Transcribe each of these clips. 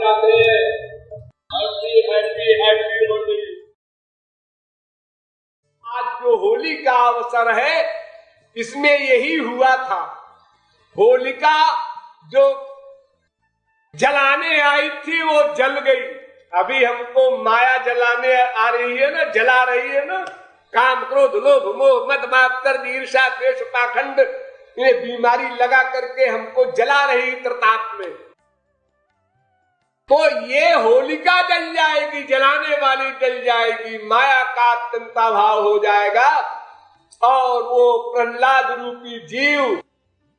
जाते हैं। Happy happy happy Holi. आज जो होली का अवसर है इसमें यही हुआ था। होलिका जो जलाने आई थी वो जल गई। अभी हमको माया जलाने आ रही है ना, जला रही है ना। काम क्रोध लोभ मोह मद मात्सर्य ईर्ष्या द्वेष पाखंड ये बीमारी लगा करके हमको जला रही प्रताप में। तो ये होलिका जल जाएगी, जलाने वाली जल जाएगी, माया का अत्यंता भाव हो जाएगा और वो प्रहलाद रूपी जीव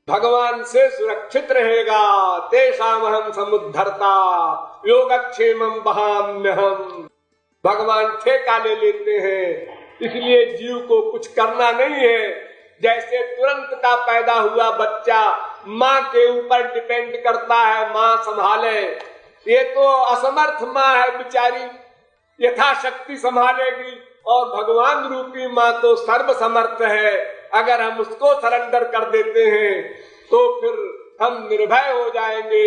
भगवान से सुरक्षित रहेगा। तेषामहं समुद्धरता योगक्षेमं वहाम्यहम्। भगवान ठेका ले लेते हैं, इसलिए जीव को कुछ करना नहीं है। जैसे तुरंत का पैदा हुआ बच्चा माँ के ऊपर डिपेंड करता है, माँ संभाले। ये तो असमर्थ माँ है बेचारी, यथाशक्ति संभालेगी। और भगवान रूपी माँ तो सर्व समर्थ है। अगर हम उसको सरेंडर कर देते हैं तो फिर हम निर्भय हो जाएंगे।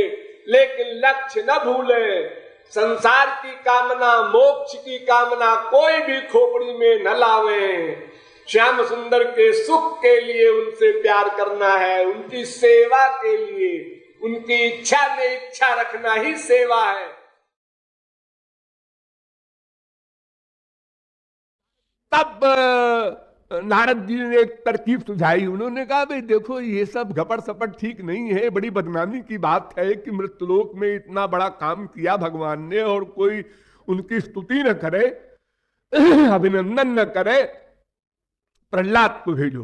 लेकिन लक्ष्य न भूलें, संसार की कामना मोक्ष की कामना कोई भी खोपड़ी में न लावें। श्याम सुंदर के सुख के लिए उनसे प्यार करना है, उनकी सेवा के लिए, उनकी इच्छा में इच्छा रखना ही सेवा है। तब नारद जी ने एक तरकीब सुझाई। उन्होंने कहा भाई देखो ये सब घपट सपट ठीक नहीं है, बड़ी बदनामी की बात है कि मृत्युलोक में इतना बड़ा काम किया भगवान ने और कोई उनकी स्तुति न करे, अभिनंदन न करे। प्रहलाद को भेजो।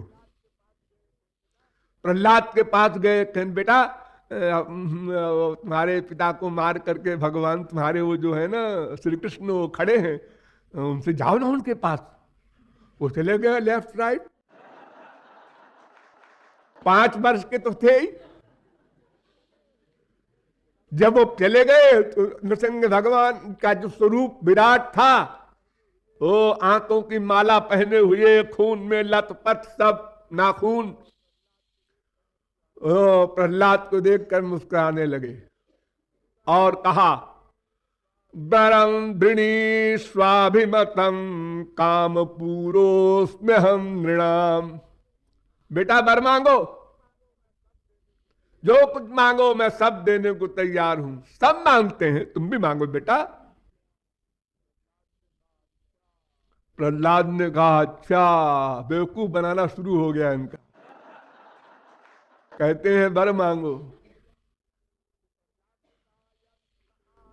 प्रहलाद के पास गए, कहन बेटा तुम्हारे पिता को मार करके भगवान तुम्हारे वो जो है ना श्री कृष्ण वो खड़े हैं, उनसे जाओ ना उनके पास। वो चले गए लेफ्ट राइट। 5 वर्ष के तो थे ही। जब वो चले गए तो नृसिंह भगवान का जो स्वरूप विराट था, वो आंखों की माला पहने हुए, खून में लथपथ सब नाखून, प्रहलाद को देखकर मुस्कुराने लगे और कहा वरम वृणी स्वाभिमतम काम पूरोस्म्य हम नृणाम। बेटा वर मांगो, जो कुछ मांगो मैं सब देने को तैयार हूं। सब मांगते हैं, तुम भी मांगो बेटा। प्रहलाद ने कहा अच्छा, बेवकूफ बनाना शुरू हो गया इनका। कहते हैं वर मांगो।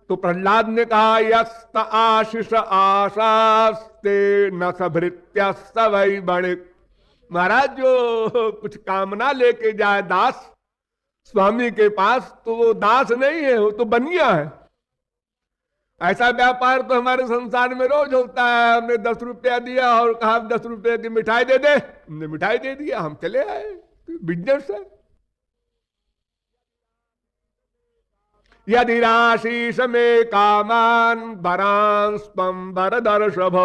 तो प्रहलाद ने कहा यस्त आशीष आशास्ते न सभृत्य सवै बणिक। महाराज जो कुछ कामना लेके जाए दास स्वामी के पास, तो वो दास नहीं है, वो तो बनिया है। ऐसा व्यापार तो हमारे संसार में रोज होता है। हमने 10 रुपया दिया और कहा 10 रुपये की मिठाई दे दे, हमने मिठाई दे दिया, हम चले आए। बिजनेस है। यदि राशीष में कामान वरांस्पम वरदर्शभ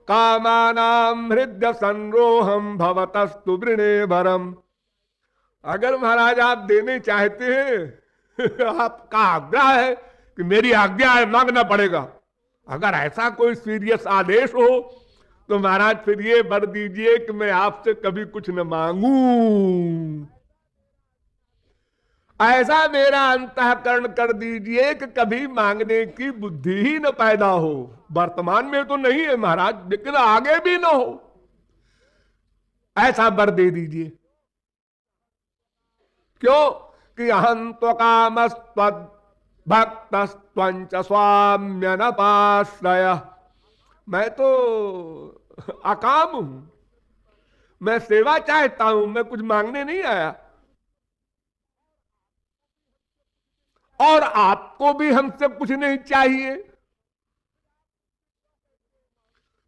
कामानाम हृदय संरोहम भवतस्तु वृणे वरम। अगर महाराज आप देने चाहते हैं आपका आग्रह है कि मेरी आज्ञा है, मांगना पड़ेगा। अगर ऐसा कोई सीरियस आदेश हो तो महाराज फिर ये वर दीजिए कि मैं आपसे कभी कुछ न मांगू। ऐसा मेरा अंतःकरण कर दीजिए कि कभी मांगने की बुद्धि ही न पैदा हो। वर्तमान में तो नहीं है महाराज, लेकिन आगे भी न हो, ऐसा वर दे दीजिए। क्यों कि अहं त्वकामस्त्वद् भक्तस्त्वंच स्वाम्य न पाश्रय। मैं तो अकाम हूं, मैं सेवा चाहता हूं, मैं कुछ मांगने नहीं आया। और आपको भी हमसे कुछ नहीं चाहिए,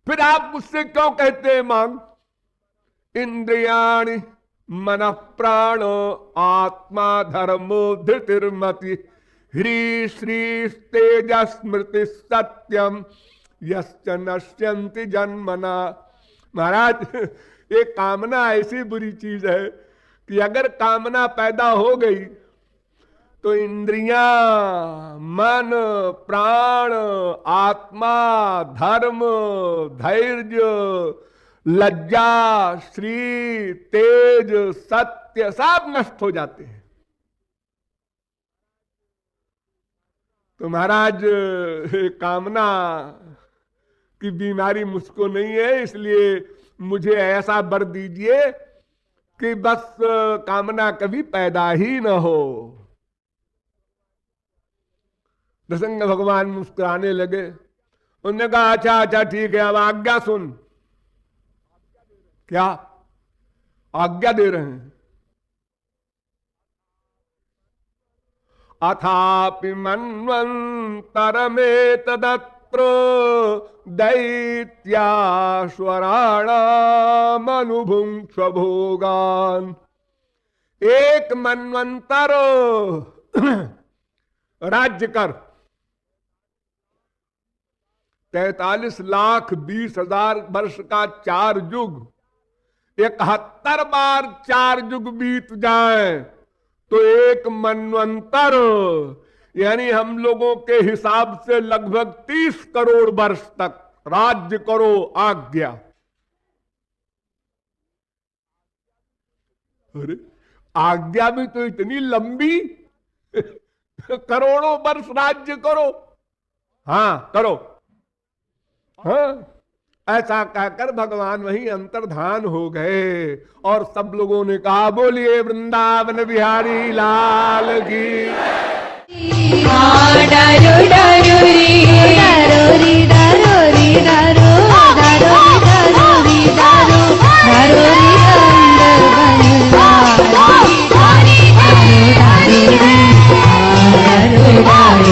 फिर आप मुझसे क्यों कहते हैं मांग। इंद्रियाणि मन प्राणो आत्मा धर्मो धृतिर्मति ह्री श्री तेज स्मृति सत्यम यश्च नश्यन्ति जन्मना। महाराज ये कामना ऐसी बुरी चीज है कि अगर कामना पैदा हो गई तो इंद्रियां, मन, प्राण, आत्मा, धर्म, धैर्य, लज्जा, श्री, तेज, सत्य सब नष्ट हो जाते हैं। तो महाराज कामना की बीमारी मुझको नहीं है, इसलिए मुझे ऐसा वर दीजिए कि बस कामना कभी पैदा ही न हो। नृसिंह भगवान मुस्कुराने लगे। उन्होंने कहा अच्छा अच्छा ठीक है, अब आज्ञा सुन। क्या आज्ञा दे रहे हैं? अथापि मन्वन्तरमेतदत्र दैत्याश्वराणामनुभुङ्क्ष्व भोगान्। एक मन्वंतर राज्य कर, 43,20,000 वर्ष का 4 युग, 71 बार 4 युग बीत जाए तो एक मनवंतर, यानी हम लोगों के हिसाब से लगभग 30 करोड़ वर्ष तक राज्य करो आज्ञा। अरे आज्ञा भी तो इतनी लंबी करोड़ों वर्ष राज्य करो। हाँ करो। हाँ ऐसा कहकर भगवान वहीं अंतर्धान हो गए और सब लोगों ने कहा बोलिए वृंदावन बिहारी लाल की। डारो डारो रे डारो रे डारो रे डारो डारो डारो रे डारो डारो रे अंदर बनवा डारो डारो रे डारो डारो